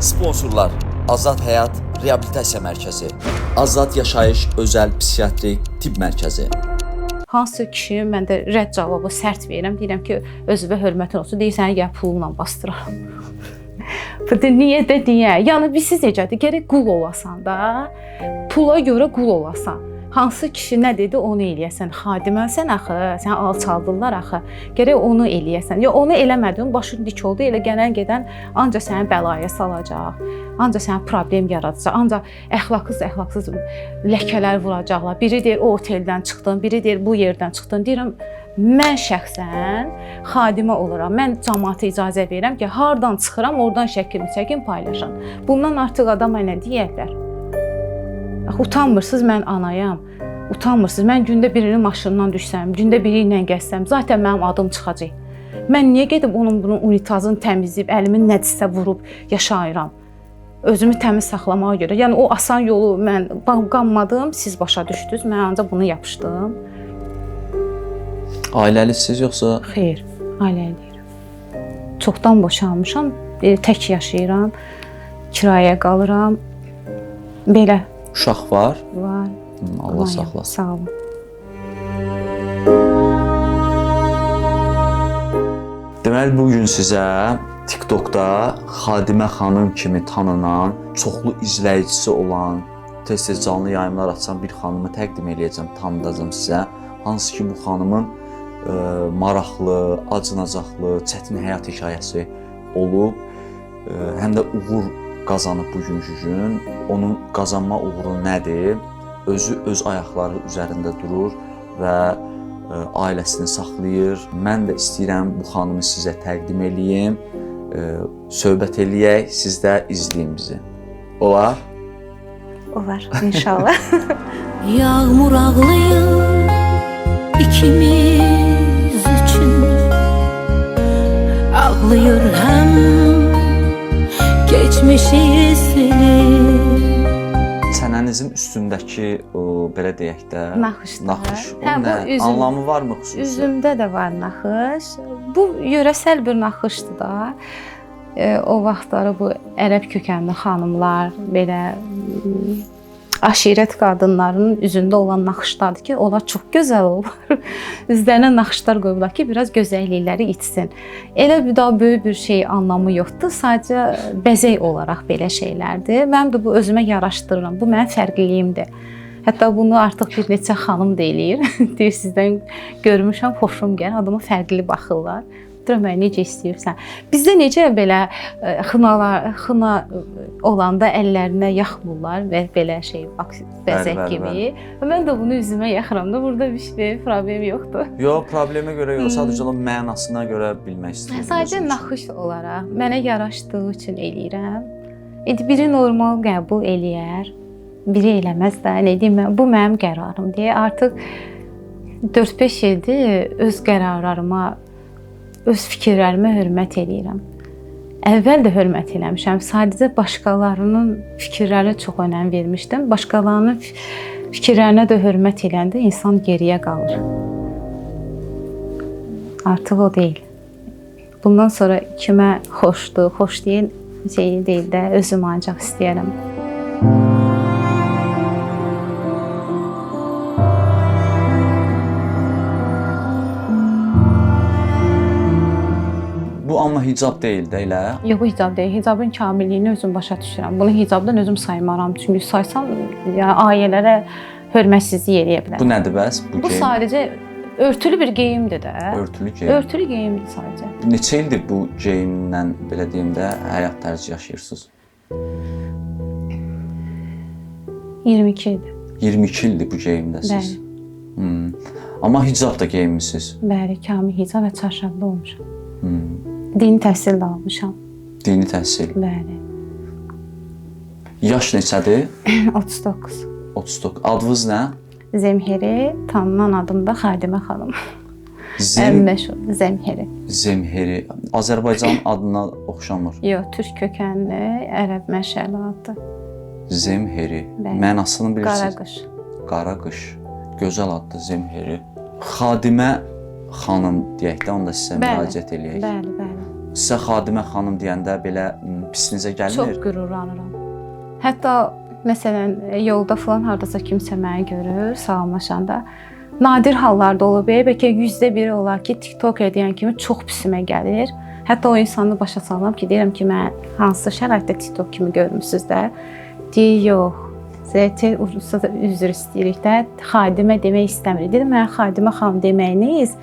Sponsorlar: Azad Həyat Reabilitasiya Mərkəzi, Azad Yaşayış Özəl Psixiatrik Tibb Mərkəzi. Hansı kişi mən də rədd cavabı sərt verirəm, deyirəm ki, özünə hörmətin olsun, deyirsən ya pulla bastıraram. Bu da niyə də niyə? Yəni biz siz necədir? Gərək qul olasan da, pula görə qul olasan. Hansı kişi nə dedi, onu eləyəsən. Xadimənsən axı, sən alçaldırlar axı. Gərək onu eləyəsən. Ya onu eləmədin, başın dik oldu, elə gələn gedən ancaq səni bəlaya salacaq. Ancaq sənə problem yaradacaq. Ancaq əxlaqsız ləkələr vuracaqlar. Biri deyir o oteldən çıxdın, biri deyir bu yerdən çıxdın. Deyirəm mən şəxsən xadimə olaraq mən cəmaata icazə verirəm ki, hardan çıxıram, oradan şəkilimi çəkin, paylaşın. Bundan artıq adam mənə deyərlər. Utanmırsınız, mən anayam. Utanmırsınız, mən gündə birinin maşından düşsəm, gündə biri ilə gəzsəm, zaten mənim adım çıxacaq. Mən niyə gedib bunun unitazını təmizləyib, əlimin nədirsə vurub yaşayıram? Özümü təmiz saxlamağa görə. Yəni o asan yolu mən qanmadım, siz başa düşdünüz, mən ancaq bunu yapışdım. Ailəlisiniz yoxsa? Xeyr, ailəliyəm. Çoxdan boşanmışam, tək yaşayıram, kiraya qalıram, belə. Uşaq var? Var. Allah saxlasın. Sağ olun. Deməli, bugün sizə TikTokda Xadimə xanım kimi tanınan, çoxlu izləyicisi olan, tez-tez canlı yayımlar açan bir xanımı təqdim edəcəm, tanıdacam sizə. Hansı ki, bu xanımın maraqlı, acınacaqlı, çətin həyat hekayəsi olub, həm də uğur qazanıb bugünkü gün. Onun qazanma uğuru nədir? Özü öz ayaqları üzərində durur və ailəsini saxlayır. Mən də istəyirəm bu xanımı sizə təqdim eləyim, söhbət eləyək, siz də izləyin bizi. Olar? Olar, inşallah. Yağmur ağlayır ikimiz üçün, ağlayır həm geçmişi silib. Çənənizin üstündəki o, belə deyək də, Naxışdır. naxış. O Hə, bu nə? üzüm- Anlamı varmı xüsusi? Üzümdə də var naxış. Bu yörəsəl bir naxışdır da. O vaxtları bu ərəb kökənli xanımlar belə aşirət qadınlarının üzündə olan naxışlardır ki, onlar çox gözəl olur. Üzlərinə naxışlar qoyurlar ki, biraz gözəllikləri itsin. Elə bir daha böyük bir şey anlamı yoxdur, sadəcə bəzək olaraq belə şeylərdir. Mən də bu özümə yaraşdırıram. Bu mənim fərqliliyimdir. Hətta bunu artıq bir neçə xanım da eləyir. Deyir, sizdən görmüşəm, xoşum gəlir, adama fərqli baxırlar. Deyirəm, necə istəyirsən. Bizdə necə belə xına olanda əllərinə yaxmırlar və belə şey, bəzək kimi. Mən də bunu üzümə yaxıram da, burada bir şey, problem yoxdur. Yox, problemə görə yox, sadəcə onun mənasına görə bilmək istəyirəm. Sadəcə naxış olaraq mənə yaraşdığı üçün eləyirəm. Biri normal qəbul eləyər, biri eləməz də, nə deyim mən, bu mənim qərarım deyə artıq 4-5 ildir öz qərarlarıma, öz fikirlərimə hörmət eləyirəm. Əvvəl də hörmət eləmişəm. Sadəcə başqalarının fikirlərinə çox önəm vermişdim. Başqalarının fikirlərinə də hörmət eləndə insan geriyə qalır. Artıq o deyil. Bundan sonra kimə xoşdur, xoş deyil, şey deyil də, özüm ancaq istəyərəm. Bu amma hicab deyil də elə. Yox, hicab deyil. Hicabın kamilliyini özüm başa düşürəm. Bunu hicabdan özüm saymaram. Çünki saysam, yəni ayələrə hörmətsizlik eləyə bilər. Bu nədir bəs? Bu sadəcə örtülü bir geyimdir də. Örtülü geyim. Örtülü geyimdir sadəcə. Neçə ildir bu geyimlə, belə deyim də, həyat tərzi yaşayırsınız? 22 ildir. 22 ildir bu geyimdəsiz. Amma hicab da geyinmisiniz. Bəli, kamil hicab və çarşaflı olmuşam. Dini təhsil də almışam. Dini təhsil. Bəli. Yaş neçədir? 39. 39. Adınız nə? Zemheri, tanınan adım da Xadimə xanım. Ən məşhur Zemheri. Zemheri. Azərbaycan adına oxşamır. Yox, türk kökənli, ərəb mənşəli addır. Zemheri. Bəli. Mənasını bilirsiniz? Qaraqış. Qaraqış. Gözəl addır Zemheri. Xadimə xanım deyək də, onu da sizə müraciət eləyək. Bəli, bəli. sizə Xadimə xanım deyəndə belə pisinizə gəlmir? Çox qürurlanıram. Hətta məsələn yolda falan hardasa kimsə məni görür, salamlaşanda nadir hallarda olub, bəlkə 100% olar ki, TikTok edən kimi çox pisimə gəlir. Hətta o insanı başa salıram ki, deyirəm ki, mən hansı şəraitdə TikTok kimi görmüsüz də? Deyir, yox. Zəti üzr istəyirik də, Xadimə demək istəmirik. Dedim, mən Xadimə xanım deməyiniz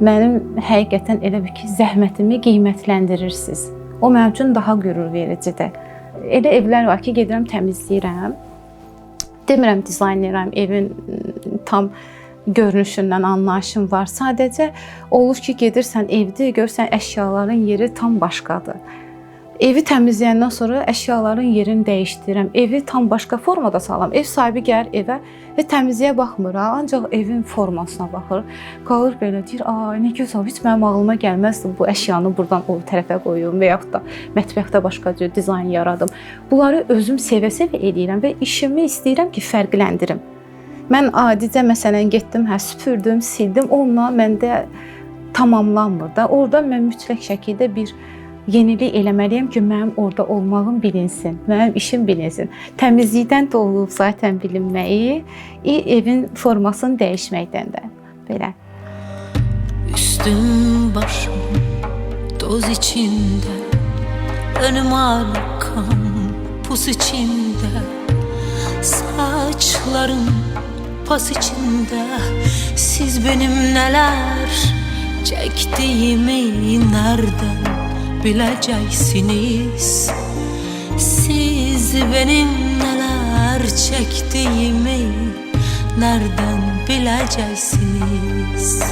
mənim həqiqətən elə bir ki, zəhmətimi qiymətləndirirsiniz. O mənim üçün daha qürur vericidir. Elə evlər var ki, gedirəm təmizləyirəm. Demirəm dizaynerəm, evin tam görünüşündən anlayışım var. Sadəcə olur ki, gedirsən evdə, görsən əşyaların yeri tam başqadır. Evi təmizləyəndən sonra əşyaların yerini dəyişdirirəm. Evi tam başqa formada salıram. Ev sahibi gəlir evə və təmizliyə baxmır, ancaq evin formasına baxır. Qalır belə deyir, nə gözəl, heç mənim ağlıma gəlməzdi bu əşyanı buradan o tərəfə qoyum və yaxud da mətbəxdə başqa cür dizayn yaradım. Bunları özüm sevə-sevə edirəm və işimi istəyirəm ki, fərqləndirim. Mən adicə məsələn getdim, süpürdüm, sildim, onunla məndə tamamlanmır da. Orada mən mütləq şəkildə bir yenilik eləməliyəm ki, mənim orada olmağım bilinsin, mənim işim bilinsin. Təmizlikdən də olub zaten bilinməyi, evin formasını dəyişməkdən də belə. Üstüm başım toz içinde, önüm arkam pus içinde, saçlarım pas içinde. Siz benim neler çektiğimi nereden bileceksiniz? Siz benim neler çektiğimi nereden bileceksiniz?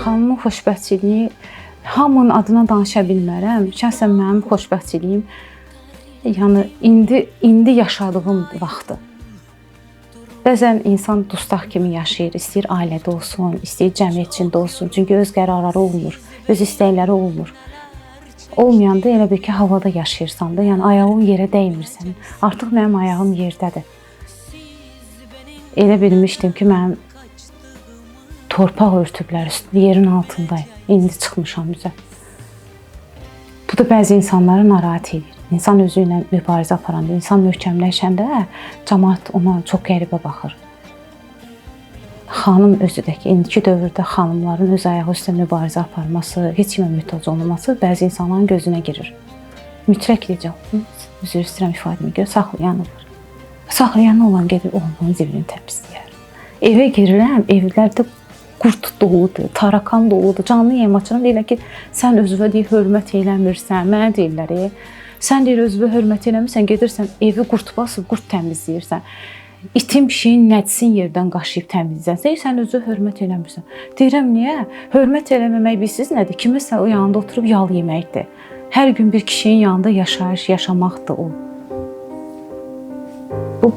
Xanımın xoşbəxtçiliyi hamının adına danışa bilmərəm. Şəxsən mənim xoşbəxtçiliyim yəni indi yaşadığım vaxtdır. Bəzən insan dustaq kimi yaşayır, istəyir ailədə olsun, istəyir cəmiyyət içində olsun. Çünki öz qərarları olmur, öz istəkləri olmur. Olmayanda elə bir ki, havada yaşayırsan da, yəni ayağın yerə dəymirsən. Artıq mənim ayağım yerdədir. Elə bilmişdim ki, mənim torpaq örtüblər üstü yerin altındayım. İndi çıxmışam üzə. Bu da bəzi insanları narahat edir. İnsan özü ilə mübarizə aparanda, insan möhkəmləşəndə cəmaət ona çox qəribə baxır. Xanım özü də ki, indiki dövrdə xanımların öz ayağı üstə mübarizə aparması, heç kimə möhtac olmaması bəzi insanların gözünə girir. Mütləq deyəcəm, üzr istəyirəm ifadəmi gör, saxlayan olur. Saxlayan olan gedir, onun zivrini təmizləyər. Evə girirəm, evlərdə qurd doludur, tarakan doludur. Canlı yeyim açıram, deyirlər ki, sən özünə deyir, hörmət eləmirsən, mənə deyirlər, sən deyir, özünə hörmət eləmirsən, gedirsən, evi qurd basıb, qurd təmizləyirsən. İtin pişiyin nəcisin yerdən qaşıyıb təmizləyirsən, sən özünə hörmət eləmirsən. Deyirəm, niyə? Hörmət eləməmək bilsiz nədir? Kiməsə o yanında oturub yal yeməkdir. Hər gün bir kişinin yanında yaşamaqdır o.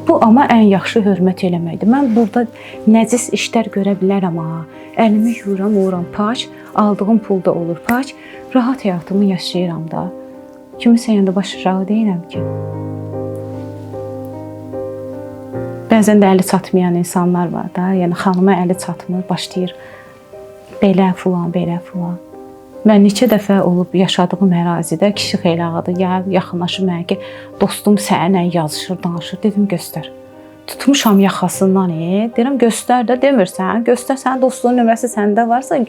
Bu amma ən yaxşı hörmət eləməkdir. Mən burada nəcis işlər görə bilərəm, əlimi yuyuram, pak, aldığım pul da olur pak, rahat həyatımı yaşayıram da. Kimisə yanında baş aşağı deyirəm ki. Bəzən də əli çatmayan insanlar var da, yəni xanıma əli çatmır, başlayır belə filan, belə filan. Mən neçə dəfə olub yaşadığım ərazidə kişi xeyli ağadır, yaxınlaşır mənə ki, dostum səninlə yazışır, danışır, dedim göstər. Tutmuşam yaxasından, deyirəm göstər də, demirsən, göstər, sənin dostluğun nömrəsi səndə varsa,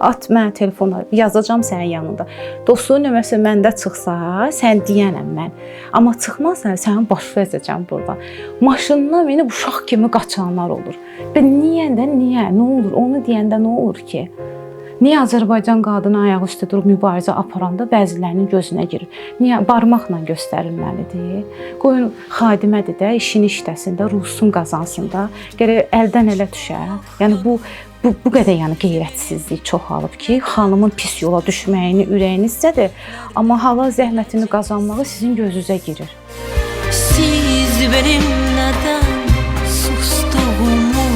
at mənə telefona, yazacam sənin yanında. Dostluğun nömrəsi məndə çıxsa, sən deyənəm mən. Amma çıxmazsa, sənin başı vəzəcəm burada. Maşından minib uşaq kimi qaçanlar olur. Niyə? Nə olur? Onu deyəndə nə olur ki? Niyə Azərbaycan qadını ayaq üstə durub mübarizə aparanda bəzilərinin gözünə girir? Niyə barmaqla göstərilməlidir? Qoyun xadimədir də, işini işləsin də, ruhsun qazansın da, gərək əldən ələ düşər. Yəni bu qədər yəni qeyrətsizlik çoxalıb ki, xanımın pis yola düşməyini ürəyini istədir, amma hala zəhmətini qazanmağı sizin gözünüzə girir. Siz benim neden sustuğumu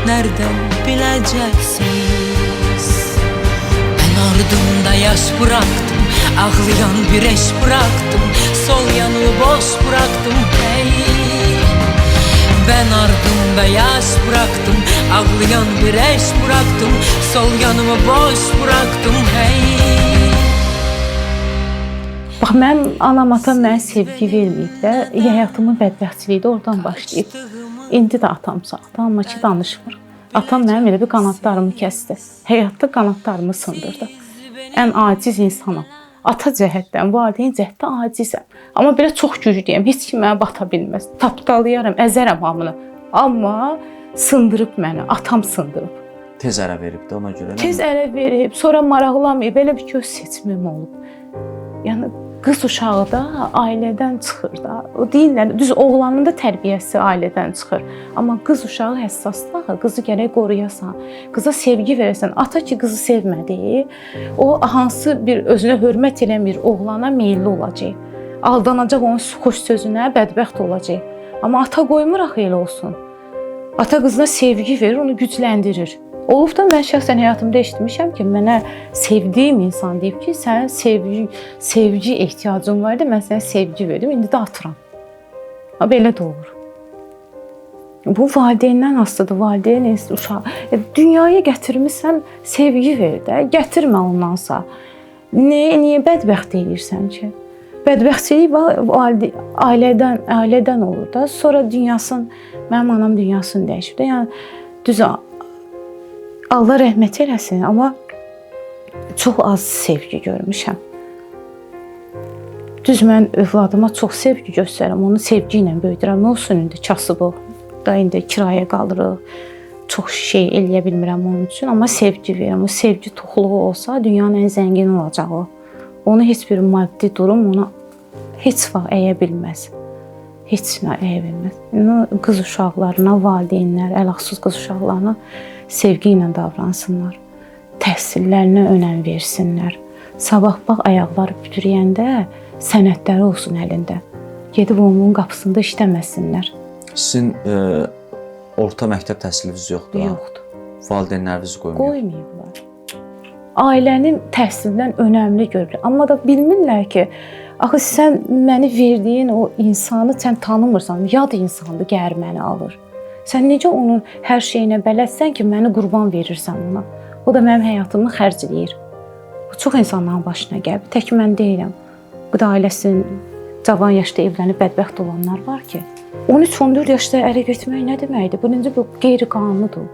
nereden bileceksiniz? Ardımda yaş bıraktım, ağlayan bir eş bıraktım, sol yanımı boş bıraktım hey. Ben ardımda yaş bıraktım, ağlayan bir eş bıraktım, sol yanımı boş bıraktım hey. Bax, mənim anam, atam mənə sevgi verməyib də, həyatımın bədbəxtçiliyi də oradan başlayıb. İndi də atam sağdır, amma ki danışmır. Atam mənim elə bir qanadlarımı kəsdi. Həyatda qanadlarımı sındırdı. Ən aciz insanam. Ata cəhətdən, valideyn cəhətdən acizəm. Amma belə çox güclüyəm. Heç kim mənə bata bilməz. Tapdalayaram, əzərəm hamını. Amma sındırıb məni, atam sındırıb. Tez ərə verib də ona görə. Tez ərə verib, sonra maraqlamayıb. Belə bir göz seçimim olub. Yəni qız uşağı da ailədən çıxır da. O deyirlər, düz oğlanın da tərbiyəsi ailədən çıxır. Amma qız uşağı həssasdır, qızı gərək qoruyasan, qıza sevgi verəsən. Ata ki qızı sevmədi, o hansı bir özünə hörmət eləmir, oğlana meylli olacaq. Aldanacaq onun xoş sözünə, bədbəxt olacaq. Amma ata qoymur axı elə olsun. Ata qızına sevgi verir, onu gücləndirir. Olub da mən şəxsən həyatımda eşitmişəm ki, mənə sevdiyim insan deyib ki, sənin sevgi ehtiyacın var idi, mən sənə sevgi verdim, indi də atıram. Belə də olur. Bu valideyndən asılıdır, valideyn uşağı. Dünyaya gətirmişsən, sevgi ver də, gətirmə ondansa. Niyə bədbəxt eləyirsən ki? Bədbəxtçilik ailədən olur da, sonra mənim anam dünyasını dəyişib də. Yəni, düz Allah rəhmət eləsin, amma çox az sevgi görmüşəm. Düz mən övladıma çox sevgi göstərirəm, onu sevgi ilə böyüdürəm. Nə olsun indi kasıbıq, da indi kirayə qalırıq, çox şey eləyə bilmirəm onun üçün, amma sevgi verirəm. O sevgi toxluğu olsa dünyanın ən zəngin olacaq o. Onu heç bir maddi durum ona heç vaxt əyə bilməz. Heç nə əyə bilməz. Qız uşaqlarına, valideynlər, əlaqsız qız uşaqlarına sevgi ilə davransınlar. Təhsillərinə önəm versinlər. Sabah bax ayaqları büdürəyəndə sənədləri olsun əlində. Gedib onun qapısında işləməsinlər. Sizin orta məktəb təhsiliniz yoxdur? Yoxdur. Valideynləriniz qoymuyor? Qoymayıblar. Ailənin təhsildən önəmli görülür. Amma da bilmirlər ki, axı sən məni verdiyin o insanı sən tanımırsan, yad insandır, gəlir məni alır. Sən necə onun hər şeyinə bələdsən ki, məni qurban verirsən ona? O da mənim həyatımı xərcləyir. Bu çox insanların başına gəlib, tək mən deyiləm. Bu da ailəsinin cavan yaşda evlənib bədbəxt olanlar var ki, 13-14 yaşda ərə getmək nə deməkdir? Birinci, bu qeyri-qanunidir.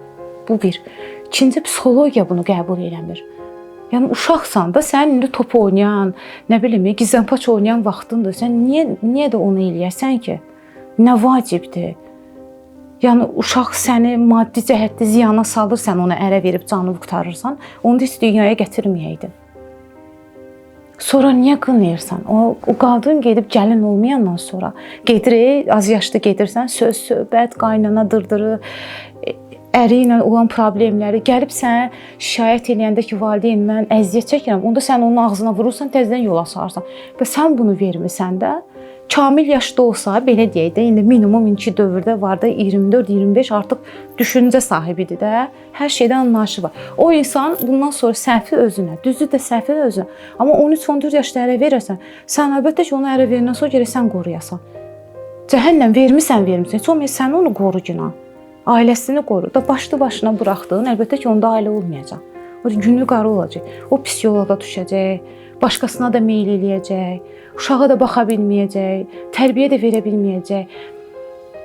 Bu bir. İkinci, psixologiya bunu qəbul eləmir. Yəni uşaqsan da, sən indi top oynayan, nə bilim, gizlənpaç oynayan vaxtındır. Sən niyə də onu eləyəsən ki? Nə vacibdir? Yəni uşaq səni maddi cəhətdə ziyana salır, sən ona ərə verib canını qurtarırsan, onu da heç dünyaya gətirməyəydin. Sonra niyə qınayırsan? O qadın gedib gəlin olmayandan sonra gedir, az yaşlı gedirsən, söz, söhbət, qaynana dırdırı, əri ilə olan problemləri gəlib sənə şikayət eləyəndə ki, valideyn mən əziyyət çəkirəm, onda sən onun ağzına vurursan, təzədən yola sarsan. Və sən bunu vermirsən də, kamil yaşda olsa, belə deyək də, indi minimum indiki dövrdə var da 24-25 artıq düşüncə sahibidir də, hər şeydən anlayışı var. O insan bundan sonra səhvi özünə, düzü də səhvi özünə. Amma 13-14 yaşda ərə verərsən, sən əlbəttə ki, onu ərə verəndən sonra gərək sən qoruyasan. Cəhənnəm vermirsən, heç olmaya sən onu qoru günah. Ailəsini qoru. Da başlı başına buraxdığın, əlbəttə ki, onda ailə olmayacaq. O günü qara olacaq. O pis yola da düşəcək, başqasına da meyl eləyəcək, uşağa da baxa bilməyəcək, tərbiyə də verə bilməyəcək.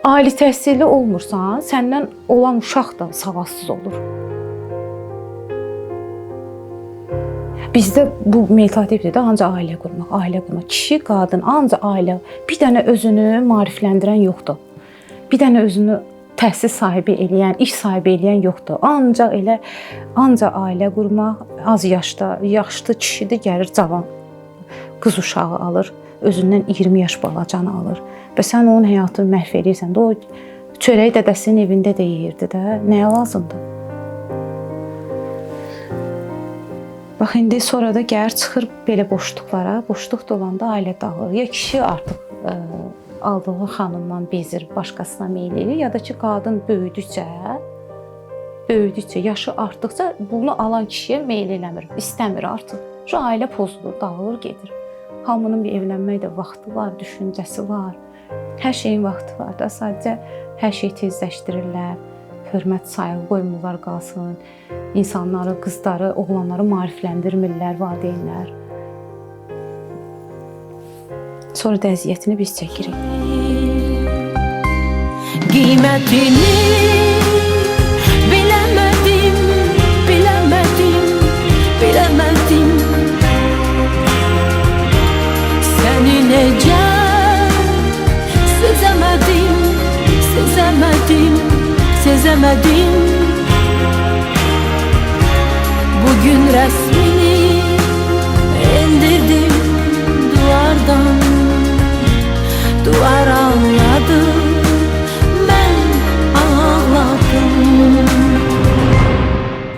Ali təhsilli olmursan, səndən olan uşaq da savadsız olur. Bizdə bu mentalitetdir də, ancaq ailə qurmaq. Kişi, qadın, ancaq ailə. Bir dənə özünü maarifləndirən yoxdur. Bir dənə özünü təhsil sahibi eləyən, iş sahibi eləyən yoxdur. Ancaq ailə qurmaq, az yaşda, yaşlı kişidir, gəlir cavan qız uşağı alır, özündən 20 yaş balacanı alır. Və sən onun həyatını məhv edirsən də, o çörəyi dədəsinin evində də yeyirdi də, nəyə lazımdır? Bax, indi sonra da gəlir, çıxır belə boşluqlara, boşluq da olanda ailə dağılır. Ya kişi artıq aldığı xanımdan bezir, başqasına meyl edir, ya da ki, qadın böyüdükcə, yaşı artdıqca bunu alan kişiyə meyl eləmir, istəmir artıq. Şu ailə pozulur, dağılır, gedir. Hamının bir evlənmək də vaxtı var, düşüncəsi var. Hər şeyin vaxtı var da, sadəcə hər şeyi tezləşdirirlər, hörmət sayğı qoymurlar qalsın, insanları, qızları, oğlanları maarifləndirmirlər valideynlər. Sonra da əziyyətini biz çəkirik. Qiymətini biləmədim, biləmədim, biləmədim. Səni necə sezəmədim, sezəmədim, sezəmədim. Bugün rəsmini endirdim duvardan, duvar ağladı, mən ağladım.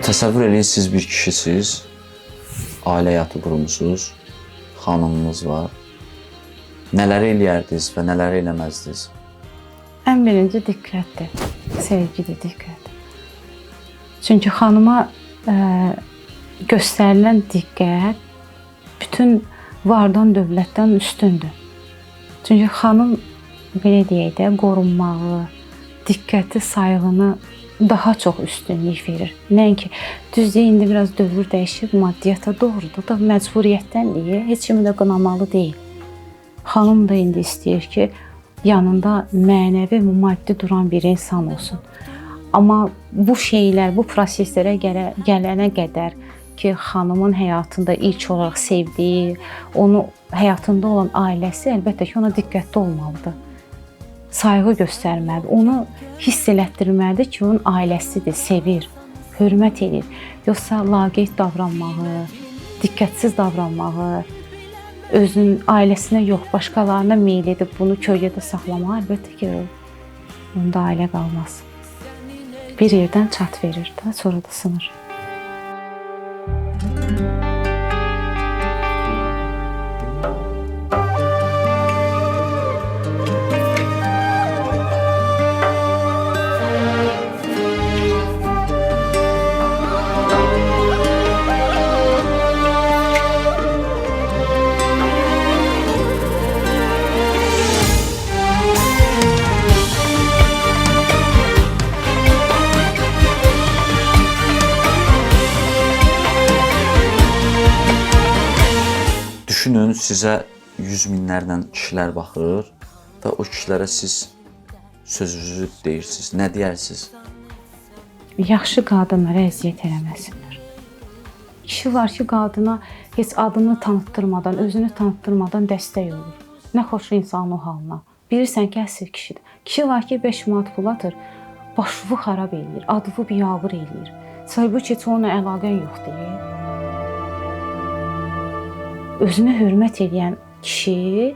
Təsəvvür eləyin, siz bir kişisiniz, ailə həyatı qurmusunuz, xanımınız var. Nələr eləyərdiniz və nələr eləməzdiniz? Ən birinci diqqətdir, sevgidir, diqqət. Çünki xanıma göstərilən diqqət bütün vardan, dövlətdən üstündür. Çünki xanım, belə deyək də, qorunmağı, diqqəti, sayğını daha çox üstünlük verir. Nəinki, düzdür, indi biraz dövr dəyişib, maddiyyata doğrudur da, məcburiyyətdən deyil, heç kimi də qınamalı deyil. Xanım da indi istəyir ki, yanında mənəvi, maddi duran bir insan olsun. Amma bu şeylər, bu proseslərə gələnə qədər ki, xanımın həyatında ilk olaraq sevdiyi, onu həyatında olan ailəsi əlbəttə ki, ona diqqətli olmalıdır. Sayğı göstərməlidir, onu hiss elətdirməlidir ki, onun ailəsidir, sevir, hörmət edir. Yoxsa laqeyd davranmağı, diqqətsiz davranmağı, özünün ailəsinə yox, başqalarına meyl edib bunu kölgədə saxlamağı əlbəttə ki, onda ailə qalmaz. Bir yerdən çat verir də, sonra da sınır. Düşünün, sizə yüz minlərlə kişilər baxır və o kişilərə siz sözünüzü deyirsiniz. Nə deyərsiniz? Yaxşı qadınlara əziyyət eləməsinlər. Kişi var ki, qadına heç adını tanıtdırmadan, özünü tanıtdırmadan dəstək olur. Nə xoş insan o halına. Bilirsən ki, əsl kişidir. Kişi var ki, 5 manat pul atır, başını xarab eləyir, adını biyabır eləyir. Halbuki heç onunla əlaqən yoxdur. Özünə hörmət edən kişi,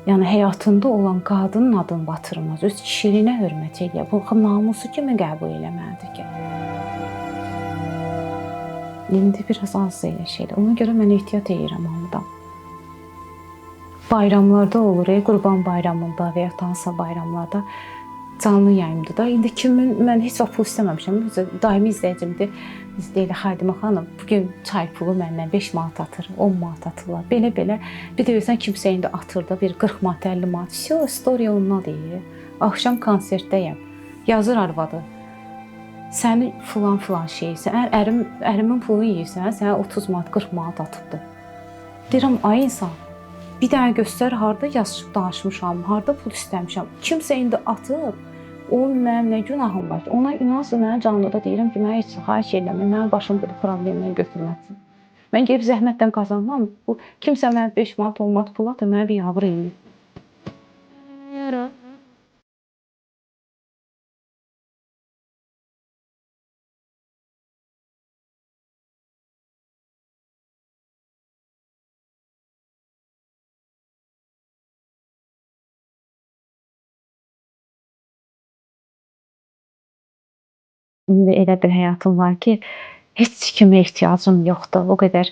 yəni həyatında olan qadının adını batırmaz, öz kişiliyinə hörmət edir. Bu namusu kimi qəbul eləməlidir ki. İndi biraz az elə şeydir. Ona görə mən ehtiyat edirəm hamıdan. Bayramlarda olur, Qurban bayramında və ya hansısa bayramlarda canlı yayımdır da. İndi mən heç vaxt pul istəməmişəm. Daimi izləyicimdir. Biz deyilik, Xadimə xanım, bugün çay pulu məndən 5 manat atır, 10 manat atırlar. Belə-belə. Bir də görsən kimsə indi atır da bir 40 manat, 50 manat. Всё, istoriya onunla deyir. Axşam konsertdəyəm. Yazır arvadı. Səni filan şeysən, ərimin pulunu yeyirsən, sənə 30 manat, 40 manat atıbdır. Deyirəm, ay insan, bir dənə göstər, harada yazışıb danışmışam, harada pul istəmişəm. Kimsə indi atıb, onun mənim nə günahım var ki? Ona inansın, mənə canlıda deyirəm ki, mənə heç xahiş eləmir, mənim başım bir problemdən götürməsin. Mən gəlib zəhmətdən qazanmam, kimsə mənə 5 manat, 10 manat pul atır, mənə bir yavır eləyir. İndi elə bir həyatım var ki, heç kimə ehtiyacım yoxdur. O qədər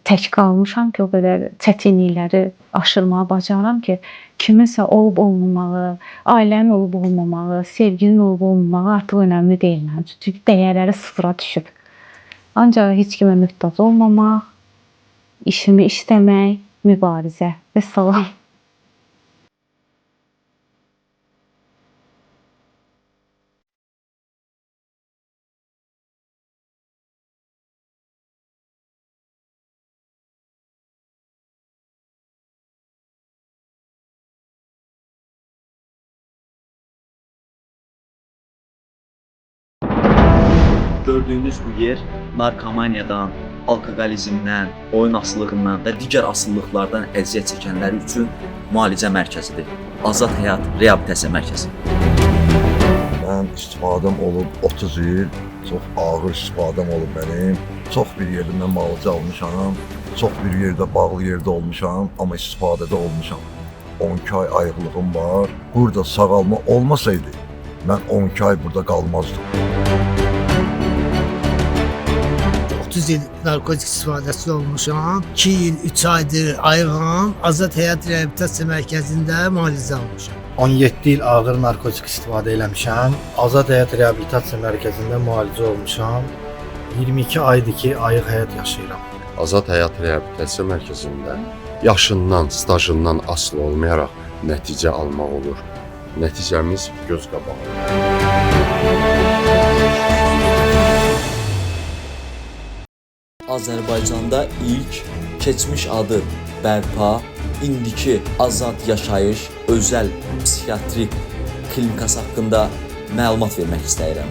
tək qalmışam ki, o qədər çətinlikləri aşırmağı bacaram ki, kiminsə olub-olmamağı, ailənin olub-olmamağı, sevginin olub-olmamağı artıq önəmli deyil mənim üçün. Çünki dəyərləri sıfıra düşüb. Ancaq heç kimə möhtac olmamaq, işimi işləmək, mübarizə və salam. Gördüyünüz bu yer narkomaniyadan, alkoqolizmdən, oyun asılılığından və digər asılılıqlardan əziyyət çəkənlər üçün müalicə mərkəzidir. Azad Həyat Reabilitasiya Mərkəzi. Mən istifadəm olub 30 il, çox ağır istifadəm olub mənim. Çox bir yerdə mən müalicə almışam, çox bir yerdə bağlı yerdə olmuşam, amma istifadədə olmuşam. 12 ay ayıqlığım var. Burada sağalma olmasaydı, mən 12 ay burada qalmazdım. 30 il narkotik istifadəsi olmuşam. 2 il 3 aydır ayığam. Azad Həyat Reabilitasiya Mərkəzində müalicə almışam. 17 il ağır narkotik istifadə eləmişəm. Azad Həyat Reabilitasiya Mərkəzində müalicə olmuşam. 22 aydır ki, ayıq həyat yaşayıram. Azad Həyat Reabilitasiya Mərkəzində yaşından, stajından asılı olmayaraq nəticə almaq olur. Nəticəmiz göz qabağında. Azərbaycanda ilk keçmiş adı bərpa, indiki Azad Yaşayış özəl psixiatrik klinikası haqqında məlumat vermək istəyirəm.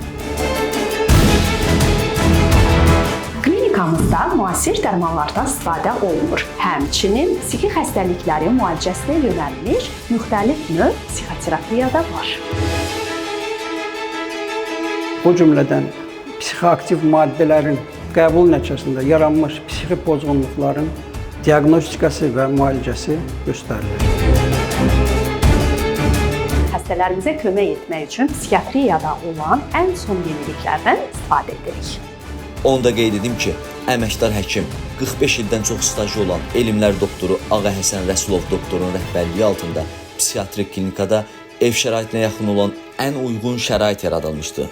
Klinikamızda müasir dərmanlardan istifadə olunur. Həmçinin psixi xəstəliklərin müalicəsinə yönəlmiş müxtəlif növ psixoterapiya da var. O cümlədən psixoaktiv maddələrin qəbul nəticəsində yaranmış psixi pozğunluqların diaqnostikası və müalicəsi göstərilir. Xəstələrimizə kömək etmək üçün psixiatriyada olan ən son yeniliklərdən istifadə edirik. Onu da qeyd edim ki, əməkdar həkim 45 ildən çox stajı olan elmlər doktoru Ağa Həsən Rəsulov doktorun rəhbərliyi altında psixiatrik klinikada ev şəraitinə yaxın olan ən uyğun şərait yaradılmışdı.